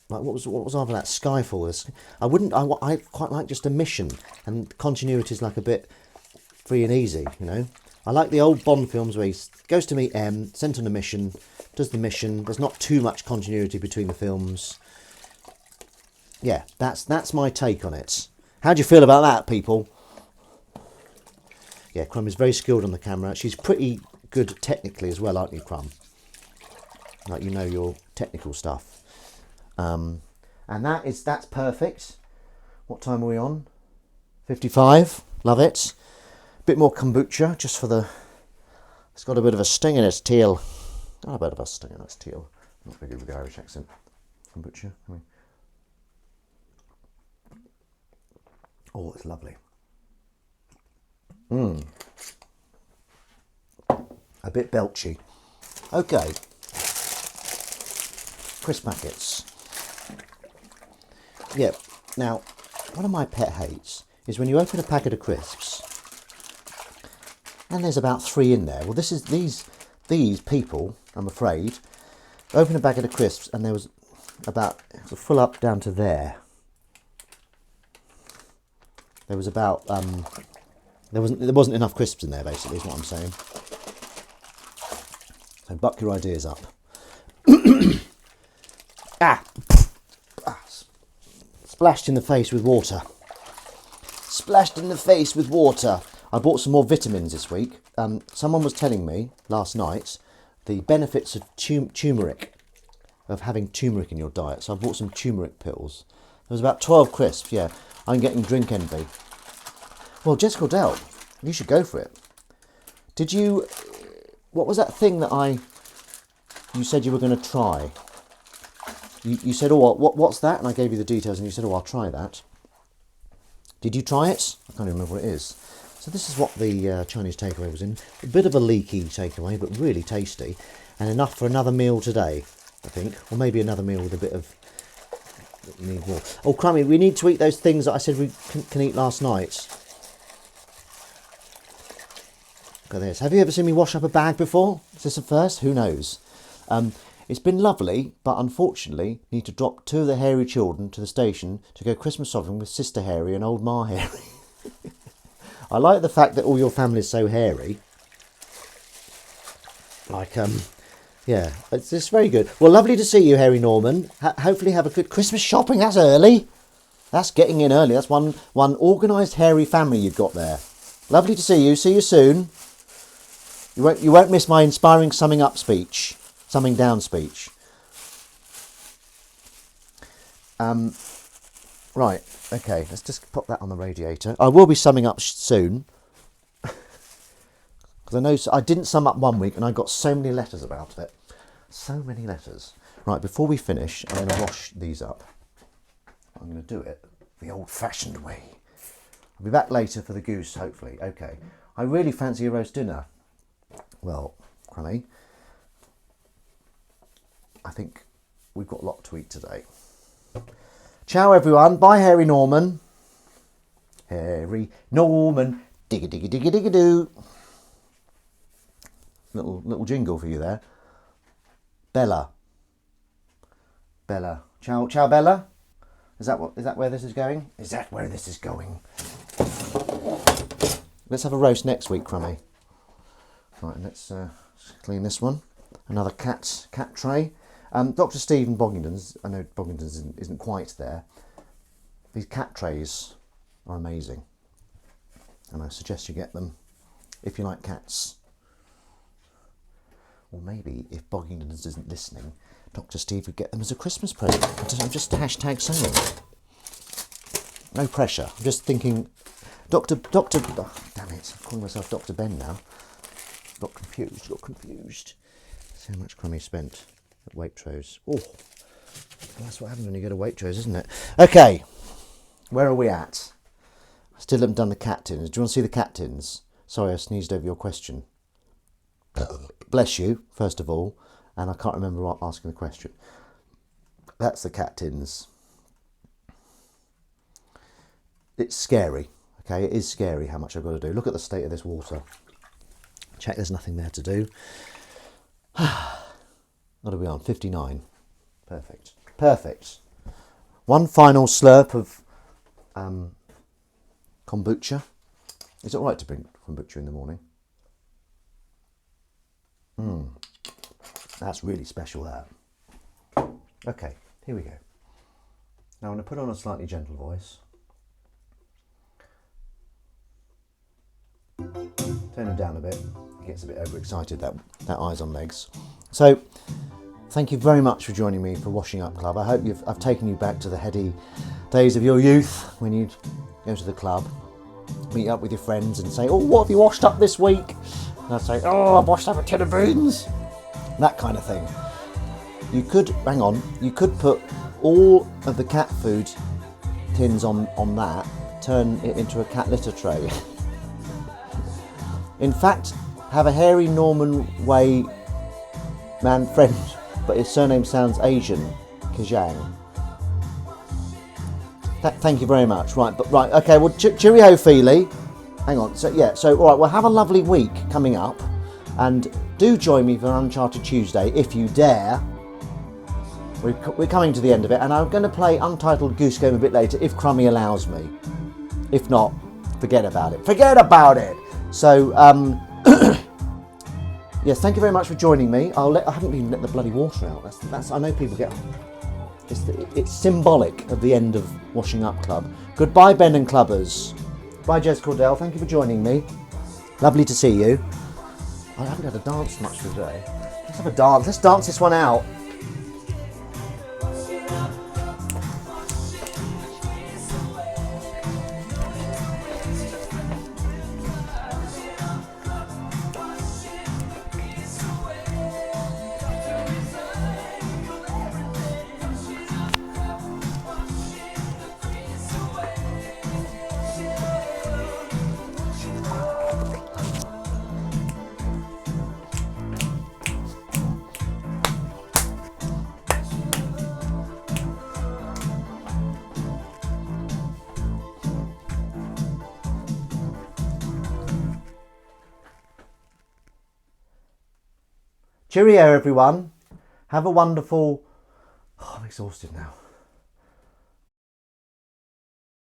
like what was after that? Skyfall. I quite like just a mission, and continuity is like a bit free and easy, you know. I like the old Bond films where he goes to meet M, sent on a mission, does the mission. There's not too much continuity between the films. Yeah, that's my take on it. How do you feel about that, people? Yeah, Crumb is very skilled on the camera. She's pretty good technically as well, aren't you, Crumb? Like, you know your technical stuff. And that's perfect. What time are we on? 55. Love it. Bit more kombucha, just for the... It's got a bit of a sting in its tail. Not a bit of a sting in its tail. Not very good with the Irish accent. Kombucha. Oh, it's lovely. A bit belchy. Okay. Crisp packets. Yeah. Now, one of my pet hates is when you open a packet of crisps and there's about 3 in there. Well, this is these people, I'm afraid, opened a packet of crisps and there was about, it was full up down to there. There was about there wasn't enough crisps in there, basically, is what I'm saying. So buck your ideas up. Splashed in the face with water. Splashed in the face with water. I bought some more vitamins this week. Someone was telling me last night the benefits of turmeric, of having turmeric in your diet. So I bought some turmeric pills. There was about 12 crisps, yeah. I'm getting drink envy. Well, Jessica Dell, you should go for it. Did you... What was that thing that you said you were going to try? You said, oh, what's that? And I gave you the details and you said, oh, I'll try that. Did you try it? I can't even remember what it is. So this is what the Chinese takeaway was in. A bit of a leaky takeaway, but really tasty. And enough for another meal today, I think. Or maybe another meal with a bit of... Need more. Oh, Crummy, we need to eat those things that I said we can eat last night. Look at this. Have you ever seen me wash up a bag before? Is this a first? Who knows? It's been lovely, but unfortunately need to drop 2 of the hairy children to the station to go Christmas shopping with Sister Hairy and Old Ma Hairy. I like the fact that all your family is so hairy. Like, yeah, it's just very good. Well, lovely to see you, Harry Norman. Hopefully have a good Christmas shopping. That's early. That's getting in early. That's one organised hairy family you've got there. Lovely to see you. See you soon. You won't miss my inspiring summing down speech. Right, okay, let's just pop that on the radiator. I will be summing up soon. Because I know I didn't sum up one week and I got so many letters about it. So many letters. Right, before we finish, I'm going to wash these up. I'm going to do it the old-fashioned way. I'll be back later for the goose, hopefully. Okay, I really fancy a roast dinner. Well, Crummy, I think we've got a lot to eat today. Ciao, everyone. Bye, Harry Norman. Harry Norman. Digga, digga, digga, digga, doo. Little jingle for you there. Bella. Ciao, ciao, Bella. Is that where this is going? Is that where this is going? Let's have a roast next week, Crummy. Right, let's clean this one. Another cat tray. Dr. Stephen Boggington's, I know Boggington's isn't quite there. These cat trays are amazing. And I suggest you get them if you like cats. Or maybe if Boggington's isn't listening, Dr. Steve would get them as a Christmas present. I'm just hashtag saying. No pressure. I'm just thinking, Dr. Oh, damn it, I'm calling myself Dr. Ben now. Got confused. See how much Crummy spent at Waitrose. Oh, that's what happens when you go to Waitrose, isn't it? Okay, where are we at? I still haven't done the cat tins. Do you want to see the cat tins? Sorry, I sneezed over your question. Bless you, first of all, and I can't remember asking the question. That's the cat tins. It's scary, okay? It is scary how much I've got to do. Look at the state of this water. Check there's nothing there to do. What are we on? 59. Perfect. One final slurp of kombucha. Is it all right to drink kombucha in the morning? That's really special, that. Okay, here we go. Now I'm going to put on a slightly gentle voice. Turn him down a bit. He gets a bit overexcited, that eyes on legs. So, thank you very much for joining me for Washing Up Club. I hope I've taken you back to the heady days of your youth when you'd go to the club, meet up with your friends and say, oh, what have you washed up this week? And I'd say, oh, I've washed up a tin of beans. That kind of thing. You could put all of the cat food tins on that, turn it into a cat litter tray. In fact, have a hairy Norman Way man friend, but his surname sounds Asian, Kajang. Thank you very much. Right, okay, well, cheerio, Feely. Hang on, so all right, well, have a lovely week coming up, and do join me for Uncharted Tuesday, if you dare. We're coming to the end of it, and I'm going to play Untitled Goose Game a bit later, if Crummy allows me. If not, forget about it. Forget about it! So, yes, thank you very much for joining me. I haven't even let the bloody water out. That's I know people get... It's symbolic of the end of Washing Up Club. Goodbye, Ben and Clubbers. Bye, Jez Cordell. Thank you for joining me. Lovely to see you. I haven't had a dance much today. Let's have a dance. Let's dance this one out. Cheerio, everyone. Have a wonderful... Oh, I'm exhausted now.